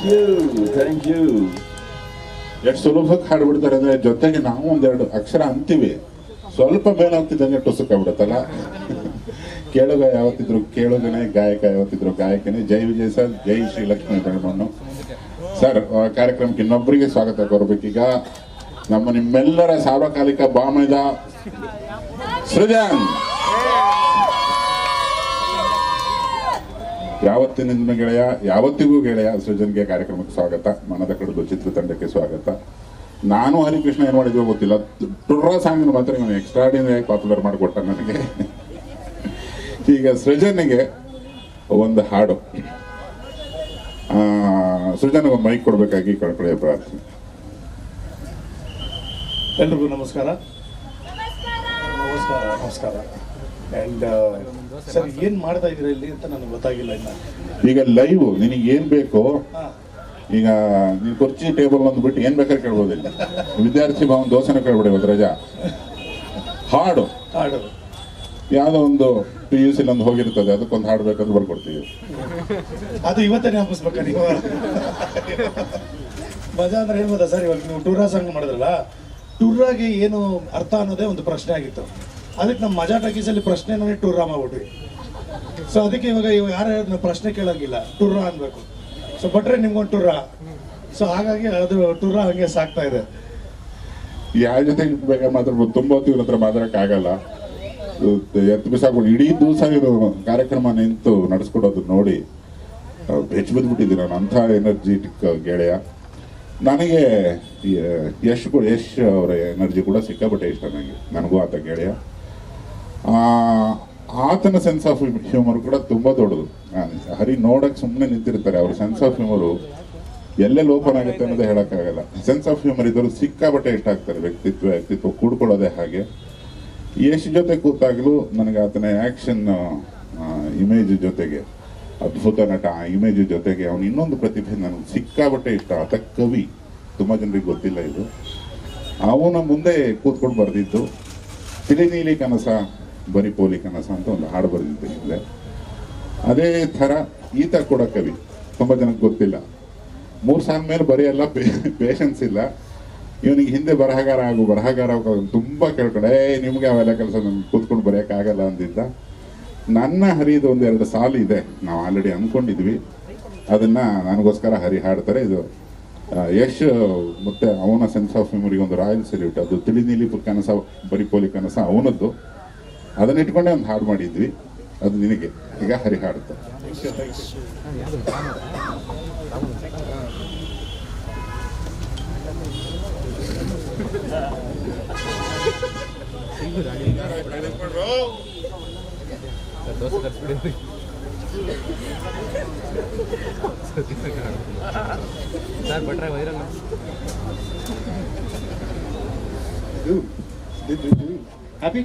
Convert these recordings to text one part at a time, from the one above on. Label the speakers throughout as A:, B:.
A: Thank you. ಎಷ್ಟು ಸುಲಭಕ್ಕೆ ಹಾಡ್ಬಿಡ್ತಾರೆ ಅಂದ್ರೆ ಜೊತೆಗೆ ನಾವು ಒಂದೆರಡು ಅಕ್ಷರ ಅಂತೀವಿ, ಸ್ವಲ್ಪ ಮೇಲೆ ಹೋಗ್ತಿದ್ದಂಗೆ ಟುಸುಕಾಗ್ಬಿಡುತ್ತಲ್ಲ. ಕೇಳುಗ ಯಾವತ್ತಿದ್ರು ಕೇಳುಗನೇ, ಗಾಯಕ ಯಾವತ್ತಿದ್ರು ಗಾಯಕನೇ. ಜೈ ವಿಜಯ್ ಸರ್, ಜೈ ಶ್ರೀಲಕ್ಷ್ಮಿ ಬೆಳಮಣ್ಣು ಸರ್. ಕಾರ್ಯಕ್ರಮಕ್ಕೆ ಇನ್ನೊಬ್ಬರಿಗೆ ಸ್ವಾಗತ ಕೋರ್ಬೇಕೀಗ. ನಿಮ್ಮೆಲ್ಲರ ಸಾರ್ವಕಾಲಿಕ ಬಾಮೈದ ಸೃಜನ್. ಯಾವತ್ತಿನಿಂದ ಗೆಳೆಯ, ಯಾವತ್ತಿಗೂ ಗೆಳೆಯ ಸೃಜನ್ಗೆ ಕಾರ್ಯಕ್ರಮಕ್ಕೆ ಸ್ವಾಗತ. ಮನದ ಕಡಲು ಚಿತ್ರತಂಡಕ್ಕೆ ಸ್ವಾಗತ. ನಾನು ಹರಿಕೃಷ್ಣ ಏನು ಮಾಡಿದ್ವೋ ಗೊತ್ತಿಲ್ಲ, ಟುರ್ರಾ ಸಾಂಗ್ ಮಾತ್ರ ಇವನು ಎಕ್ಸ್ಟ್ರಾಡಿನರಿ ಪಾಪ್ಯುಲರ್ ಮಾಡಿಕೊಟ್ಟ ನನಗೆ. ಈಗ ಸೃಜನ್ಗೆ ಒಂದು ಹಾಡು, ಸೃಜನ್ಗೆ ಒಂದು ಮೈಕ್ ಕೊಡ್ಬೇಕಾಗಿ ಕಳ್ಕೊಳ್ಳೋ ಪ್ರಾರ್ಥನೆ.
B: ಎಲ್ರಿಗೂ ನಮಸ್ಕಾರ. ನಮಸ್ಕಾರ ನಮಸ್ಕಾರ. ಆ್ಯಂಡ್ ಸರ್ ಏನು ಮಾಡ್ತಾ ಇದ್ದೀರಾ ಇಲ್ಲಿ ಅಂತ ನನಗೆ ಗೊತ್ತಾಗಿಲ್ಲ ಇನ್ನು.
A: ಈಗ ಲೈವ್ ನಿನಗೆ ಏನು ಬೇಕು, ಈಗ ನೀನು ಕುರ್ಚಿ ಟೇಬಲ್ ಒಂದು ಬಿಟ್ಟು ಏನು ಬೇಕಾದ್ರೆ ಕೇಳ್ಬೋದಿಲ್ಲ. ವಿದ್ಯಾರ್ಥಿ ಭವನ್ ದೋಸೆನ ಕೇಳ್ಬಿಡಿ ಇವತ್ತು ರಜಾ. ಹಾಡು
B: ಹಾಡು
A: ಯಾವುದೋ ಒಂದು PUC ಒಂದು ಹೋಗಿರ್ತದೆ, ಅದಕ್ಕೊಂದು ಹಾಡು ಬೇಕಂದ್ರೆ ಬರ್ಕೊಡ್ತೀವಿ.
B: ಅದು ಇವತ್ತೇ ನೆನಪಿಸ್ಬೇಕಾ ನೀವು? ಮಜಾ ಅಂದ್ರೆ ಹೇಳ್ಬೋದಾ ಸರ್? ಇವಾಗ ನೀವು ಟೂರಾ ಸಾಂಗ್ ಮಾಡಿದ್ರಲ್ಲ, ಟೂರಾಗೆ ಏನು ಅರ್ಥ ಅನ್ನೋದೇ ಒಂದು ಪ್ರಶ್ನೆ ಆಗಿತ್ತು. ಅದಕ್ಕೆ ನಮ್ಮ ಮಜಾ ಟಾಕೀಸಲ್ಲಿ ಪ್ರಶ್ನೆ ನೋಡಿ ಟೂರಾ ಮಾಡ್ಬಿಟ್ವಿ. ಸೊ ಅದಕ್ಕೆ ಇವಾಗ ಯಾರು ಪ್ರಶ್ನೆ ಕೇಳೋಂಗಿಲ್ಲ, ಟೂರಾ ಅನ್ಬೇಕು. ಸೊ ಬಟ್ರೆ ನಿಮ್ಗೊಂದು ಟೂರಾ. ಸೊ ಹಾಗಾಗಿ ಅದು ಟೂರಾ ಹಂಗೆ ಸಾಕ್ತಾ ಇದೆ.
A: ಯಾರ ಜೊತೆ ಬೇಕಾದ್ರೆ ಮಾತ್ರ ತುಂಬ ಹೊತ್ತು ಇವ್ರ ಹತ್ರ ಮಾತಾಡೋಕ್ಕಾಗಲ್ಲ. ಎತ್ತು ಬಿಸಾಕೊಂಡು ಇಡೀ ದಿವಸ ಇದು ಕಾರ್ಯಕ್ರಮ ನಿಂತು ನಡೆಸ್ಕೊಡೋದು ನೋಡಿ ಬೆಚ್ಚ ಬಿದ್ದುಬಿಟ್ಟಿದ್ದೀನಿ ನಾನು. ಅಂಥ ಎನರ್ಜಿಟಿಕ್ ಗೆಳೆಯ ನನಗೆ. ಯಶ್ ಅವರ ಎನರ್ಜಿ ಕೂಡ ಸಿಕ್ಕಾಪಟ್ಟೆ ಇಷ್ಟ ನನಗೂ ಆತ ಗೆಳೆಯ. ಆತನ ಸೆನ್ಸ್ ಆಫ್ ಹ್ಯೂಮರ್ ಕೂಡ ತುಂಬ ದೊಡ್ಡದು. ಹರಿ ನೋಡಕ್ಕೆ ಸುಮ್ಮನೆ ನಿಂತಿರ್ತಾರೆ, ಅವ್ರ ಸೆನ್ಸ್ ಆಫ್ ಹ್ಯೂಮರು ಎಲ್ಲೆಲ್ಲಿ ಓಪನ್ ಆಗುತ್ತೆ ಅನ್ನೋದೇ ಹೇಳೋಕ್ಕಾಗಲ್ಲ. ಸೆನ್ಸ್ ಆಫ್ ಹ್ಯೂಮರ್ ಇದ್ದವರು ಸಿಕ್ಕಾಪಟ್ಟೆ ಇಷ್ಟ ಆಗ್ತಾರೆ. ವ್ಯಕ್ತಿತ್ವ ಕೂಡ್ಕೊಳ್ಳೋದೇ ಹಾಗೆ. ಯಶ್ ಜೊತೆ ಕೂತಾಗಲೂ ನನಗೆ ಆತನ ಆ್ಯಕ್ಷನ್ ಇಮೇಜ್ ಜೊತೆಗೆ, ಅದ್ಭುತ ನಟ ಆ ಇಮೇಜ್ ಜೊತೆಗೆ ಅವನು ಇನ್ನೊಂದು ಪ್ರತಿಭೆ ನನಗೆ ಸಿಕ್ಕಾಪಟ್ಟೆ ಇಷ್ಟ. ಆತ ಕವಿ, ತುಂಬ ಜನರಿಗೆ ಗೊತ್ತಿಲ್ಲ ಇದು. ಅವನ ಮುಂದೆ ಕೂತ್ಕೊಂಡು ಬರೆದಿದ್ದು ತಿಳಿ ನೀಲಿ ಕನಸ ಬರಿ ಪೋಲಿ ಕನಸ ಅಂತ ಒಂದು ಹಾಡು ಬರೆದಿದ್ದೆ ಹಿಂದೆ. ಅದೇ ಥರ ಈತ ಕೂಡ ಕವಿ, ತುಂಬ ಜನಕ್ಕೆ ಗೊತ್ತಿಲ್ಲ. 3 ಸಾಲ ಮೇಲೆ ಬರೆಯಲ್ಲ, ಪೇಷನ್ಸ್ ಇಲ್ಲ ಇವನಿಗೆ. ಹಿಂದೆ ಬರಹಗಾರ ತುಂಬ ಕೇಳ್ಕೊಂಡೆ, ನಿಮ್ಗೆ ಅವೆಲ್ಲ ಕೆಲಸ ನಮ್ಗೆ ಕೂತ್ಕೊಂಡು ಬರೆಯೋಕ್ಕಾಗಲ್ಲ ಅಂದಿದ್ದ. ನನ್ನ ಹರಿದು 1-2 ಸಾಲು ಇದೆ, ನಾವು ಆಲ್ರೆಡಿ ಅಂದ್ಕೊಂಡಿದ್ವಿ. ಅದನ್ನು ನನಗೋಸ್ಕರ ಹರಿ ಹಾಡ್ತಾರೆ. ಇದು ಯಶ್ ಮತ್ತು ಅವನ ಸೆನ್ಸ್ ಆಫ್ ಮೆಮೊರಿಗೆ ಒಂದು ರಾಯಲ್ ಸೆಲ್ಯೂಟ್. ಅದು ತಿಳಿ ನೀಲಿ ಕನಸ ಬರಿ ಪೋಲಿ ಕನಸ ಅವನದ್ದು. ಅದನ್ನ ಇಟ್ಕೊಂಡೆ ಒಂದು ಹಾಡು ಮಾಡಿದ್ವಿ, ಅದು ನಿನಗೆ. ಈಗ ಹರಿ ಹಾಡುತ್ತೆ.
B: Happy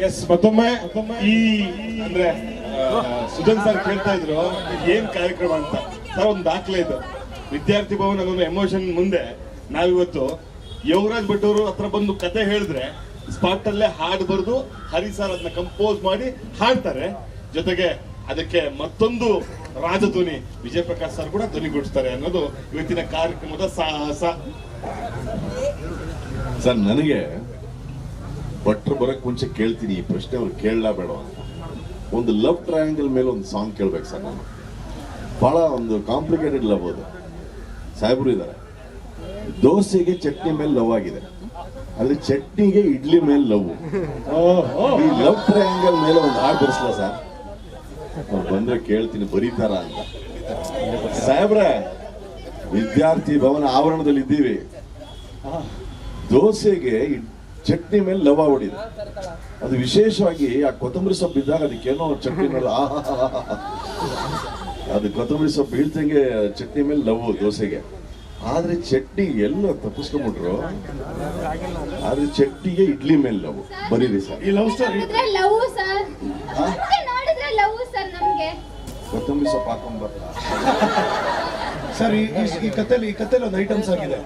B: S. ಮತ್ತೊಮ್ಮೆ ಈ ಅಂದ್ರೆ ಸುಜನ್ ಸರ್ ಕೇಳ್ತಾ ಇದ್ರು ಏನ್ ಕಾರ್ಯಕ್ರಮ ಅಂತ. ಸರ್ ಒಂದು ದಾಖಲೆ ಇದು, ವಿದ್ಯಾರ್ಥಿ ಭವನ್ ಅನ್ನೋ ಎಮೋಷನ್ ಮುಂದೆ ನಾವಿವತ್ತು ಯುವರಾಜ್ ಭಟ್ ಅವರು ಹತ್ರ ಬಂದು ಕತೆ ಹೇಳಿದ್ರೆ ಸ್ಪಾಟ್ ಅಲ್ಲೇ ಹಾಡು ಬರೆದು ಹರಿ ಸರ್ ಅದನ್ನ ಕಂಪೋಸ್ ಮಾಡಿ ಹಾಡ್ತಾರೆ. ಜೊತೆಗೆ ಅದಕ್ಕೆ ಮತ್ತೊಂದು ರಾಜಧ್ವನಿ ವಿಜಯ್ ಪ್ರಕಾಶ್ ಸರ್ ಕೂಡ ಧ್ವನಿಗೂಡಿಸ್ತಾರೆ ಅನ್ನೋದು ಇವತ್ತಿನ ಕಾರ್ಯಕ್ರಮದ ಸಾಹಸ.
C: ಸರ್, ನನಗೆ ಭಟ್ರು ಬರೋಕ್ ಮುಂಚೆ ಕೇಳ್ತೀನಿ ಈ ಪ್ರಶ್ನೆ, ಅವ್ರು ಕೇಳಲಾ ಬೇಡ ಅಂತ. ಒಂದು ಲವ್ ಟ್ರಯಾಂಗಲ್ ಮೇಲೆ ಒಂದು ಸಾಂಗ್ ಕೇಳ್ಬೇಕು ಸರ್. ನಾನು ಬಹಳ ಒಂದು ಕಾಂಪ್ಲಿಕೇಟೆಡ್ ಲವ್ ಅದು. ಸಾಹೇಬ್ರು ಇದ್ದಾರೆ, ದೋಸೆಗೆ ಚಟ್ನಿ ಮೇಲೆ ಲವ್ ಆಗಿದೆ, ಅಲ್ಲಿ ಚಟ್ನಿಗೆ ಇಡ್ಲಿ ಮೇಲೆ ಲವ್. ಈ ಲವ್ ಟ್ರಯಾಂಗಲ್ ಮೇಲೆ ಒಂದು ಹಾಡು ಬರೆಸಲ್ಲ ಸರ್? ಅವ್ರು ಬಂದ್ರೆ ಕೇಳ್ತೀನಿ ಬರೀತಾರ ಅಂತ. ಸಾಹೇಬ್ರೆ, ವಿದ್ಯಾರ್ಥಿ ಭವನ ಆವರಣದಲ್ಲಿ ಇದ್ದೀವಿ, ದೋಸೆಗೆ ಚಟ್ನಿ ಮೇಲೆ ಲವ್ ಆಗ್ಬಿಟ್ಟಿದೆ. ಅದು ವಿಶೇಷವಾಗಿ ಆ ಕೊತ್ತಂಬರಿ ಸೊಪ್ಪು ಇದ್ದಾಗ ಅದಕ್ಕೇನೋ ಚಟ್ನಿ ಮೇಲೆ ಅದು ಕೊತ್ತಂಬರಿ ಸೊಪ್ಪು ಬೀಳ್ತಂಗೆ ಚಟ್ನಿ ಮೇಲೆ ಲವ್ ದೋಸೆಗೆ. ಆದ್ರೆ ಚಟ್ನಿ ಎಲ್ಲ ತಪ್ಪಿಸ್ಕೊಂಡ್ಬಿಟ್ರು. ಆದ್ರೆ ಚಟ್ನಿಗೆ ಇಡ್ಲಿ ಮೇಲೆ ಲವ್. ಬರೀರಿ ಸರ್
B: ಈ ಲವ್ ಸ್ಟೋರಿ.
C: ಕೊತ್ತಂಬರಿ ಸೊಪ್ಪು ಹಾಕೊಂಡ್ಬರ್ತಾ
B: ಸರ್. ಈ ಕಥೆಲಿ ಒಂದು ಐಟಮ್ ಸಾಂಗ್ ಇದೆ.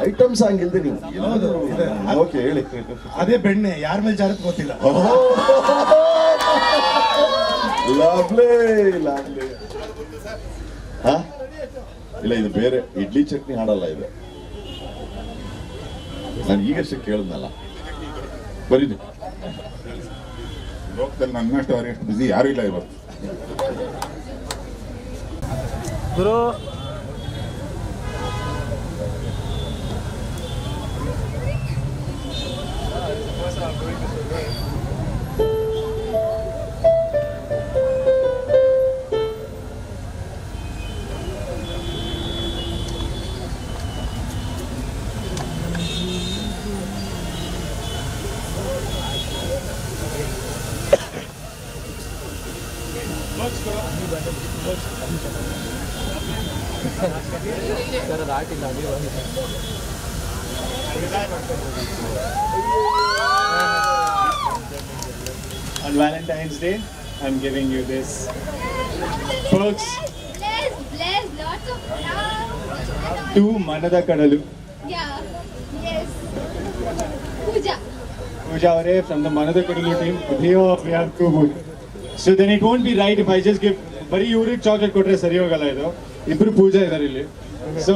C: ಐಟಮ್ ಸಾಂಗ್ ಇಲ್ದೆ ನೀವು? ಓಕೆ, ಹೇಳಿ.
B: ಅದೇ ಬೆಣ್ಣೆ ಯಾರ ಮೇಲೆ ಜಾರತ್ ಗೊತ್ತಿಲ್ಲ.
C: ಇಲ್ಲ ಇದು ಬೇರೆ ಇಡ್ಲಿ ಚಟ್ನಿ ಹಾಡಲ್ಲ ಇದು. ನಾನು ಈಗಷ್ಟೇ ಕೇಳಿದ್ನಲ್ಲ. ಬರೀ
A: ಲೋಕದಲ್ಲಿ ನನ್ನಷ್ಟು ಅವ್ರು ಎಷ್ಟು ಬಿಸಿ ಯಾರು ಇಲ್ಲ ಇವತ್ತು.
D: ಗುರು ಸರ್ ಅದು ಆಟಿಲ್ಲ ನೀವು
E: On Valentine's Day, I'm giving you this. Perks
F: Bless, lots of love.
E: to Manada Kadalu.
F: Yeah, yes. Pooja.
E: Pooja Aure from the Manada Kadalu team. We have two. So then it won't be right if I just give very uric chocolate kotre sari hogala idu. Ibru Pooja idare illi. So